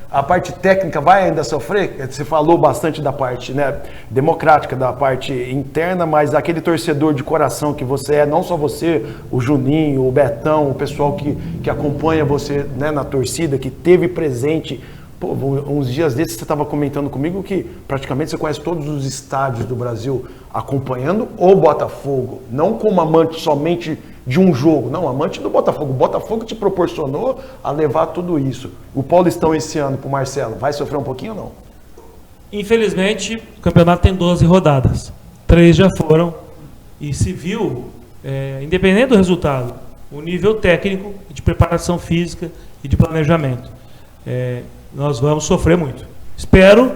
a parte técnica vai ainda sofrer? Você falou bastante da parte, né, democrática, da parte interna, mas aquele torcedor de coração que você é, não só você, o Juninho, o Betão, o pessoal que acompanha você, né, na torcida, que teve presente. Pô, uns dias desses você estava comentando comigo que praticamente você conhece todos os estádios do Brasil acompanhando o Botafogo, não como amante somente de um jogo, não, amante do Botafogo. O Botafogo te proporcionou a levar tudo isso. O Paulistão esse ano, para o Marcelo, vai sofrer um pouquinho ou não? Infelizmente, o campeonato tem 12 rodadas. 3 já foram, e se viu, independente do resultado, o nível técnico, de preparação física e de planejamento. Nós vamos sofrer muito. Espero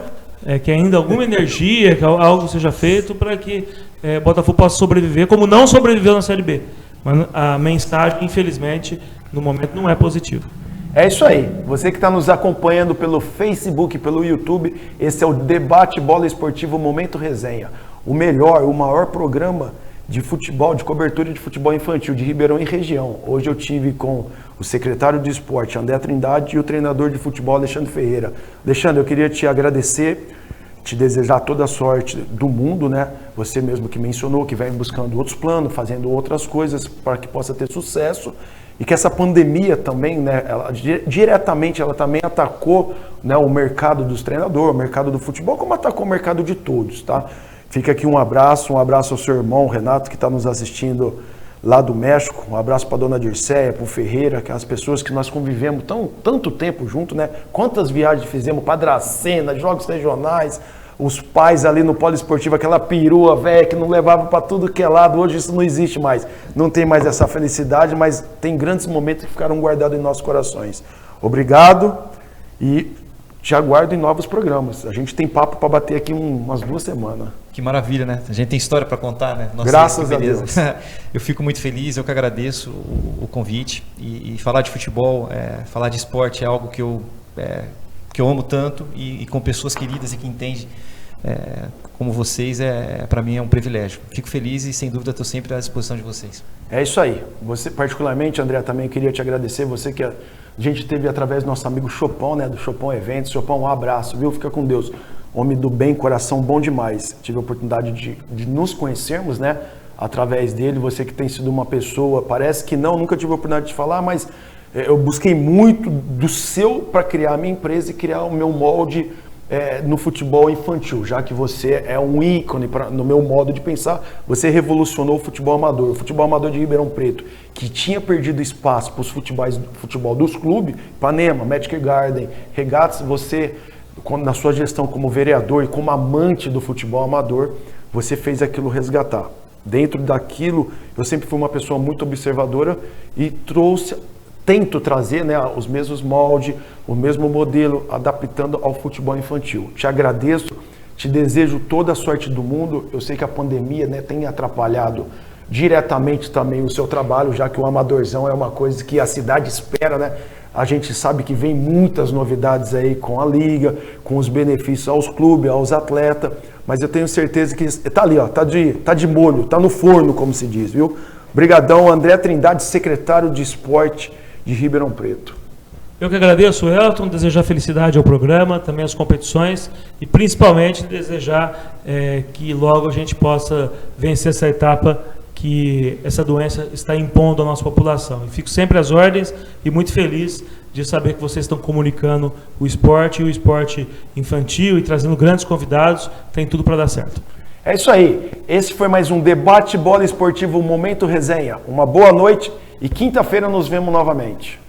que ainda alguma energia, que algo seja feito para que o Botafogo possa sobreviver, como não sobreviveu na Série B. Mas a mensagem, infelizmente, no momento não é positiva. É isso aí. Você que está nos acompanhando pelo Facebook, pelo YouTube, esse é o Debate Bola Esportivo Momento Resenha. O melhor, o maior programa de futebol, de cobertura de futebol infantil de Ribeirão e região. Hoje eu tive com o secretário de esporte, André Trindade, e o treinador de futebol, Alexandre Ferreira. Alexandre, eu queria te agradecer, te desejar toda a sorte do mundo, né? Você mesmo que mencionou, que vem buscando outros planos, fazendo outras coisas para que possa ter sucesso, e que essa pandemia também, né, diretamente ela também atacou, né, o mercado dos treinadores, o mercado do futebol, como atacou o mercado de todos, tá? Fica aqui um abraço ao seu irmão Renato, que está nos assistindo lá do México. Um abraço para a dona Dirceia, para o Ferreira, que é as pessoas que nós convivemos tanto tempo junto, né? Quantas viagens fizemos para Dracena, jogos regionais, os pais ali no poliesportivo, aquela perua velha que não levava para tudo que é lado. Hoje isso não existe mais. Não tem mais essa felicidade, mas tem grandes momentos que ficaram guardados em nossos corações. Obrigado e te aguardo em novos programas. A gente tem papo para bater aqui umas 2 semanas. Que maravilha, né? A gente tem história para contar, né? Nossa, graças a Deus. Eu fico muito feliz, eu que agradeço o convite. E falar de futebol, falar de esporte é algo que eu amo tanto e com pessoas queridas e que entendem como vocês, para mim é um privilégio. Fico feliz e sem dúvida estou sempre à disposição de vocês. É isso aí. Você, particularmente, André, também queria te agradecer. Você que a gente teve através do nosso amigo Chopão, né? Do Chopão Eventos. Chopão, um abraço, viu? Fica com Deus. Homem do bem, coração bom demais. Tive a oportunidade de nos conhecermos, né? Através dele. Você que tem sido uma pessoa, parece que nunca tive a oportunidade de falar, mas eu busquei muito do seu para criar a minha empresa e criar o meu molde no futebol infantil, já que você é um ícone no meu modo de pensar. Você revolucionou o futebol amador de Ribeirão Preto, que tinha perdido espaço para os futebol dos clubes, Ipanema, Magic Garden, Regatas. Você, na sua gestão como vereador e como amante do futebol amador, você fez aquilo resgatar. Dentro daquilo, eu sempre fui uma pessoa muito observadora e tento trazer, né, os mesmos moldes, o mesmo modelo, adaptando ao futebol infantil. Te agradeço, te desejo toda a sorte do mundo. Eu sei que a pandemia, né, tem atrapalhado diretamente também o seu trabalho, já que o amadorzão é uma coisa que a cidade espera, né? A gente sabe que vem muitas novidades aí com a liga, com os benefícios aos clubes, aos atletas, mas eu tenho certeza que tá ali, ó, tá de molho, tá no forno, como se diz, viu? Brigadão, André Trindade, secretário de Esporte de Ribeirão Preto. Eu que agradeço, Elton, desejar felicidade ao programa, também às competições e principalmente desejar que logo a gente possa vencer essa etapa que essa doença está impondo à nossa população. E fico sempre às ordens e muito feliz de saber que vocês estão comunicando o esporte e o esporte infantil e trazendo grandes convidados. Tem tudo para dar certo. É isso aí. Esse foi mais um Debate Bola Esportivo Momento Resenha. Uma boa noite e quinta-feira nos vemos novamente.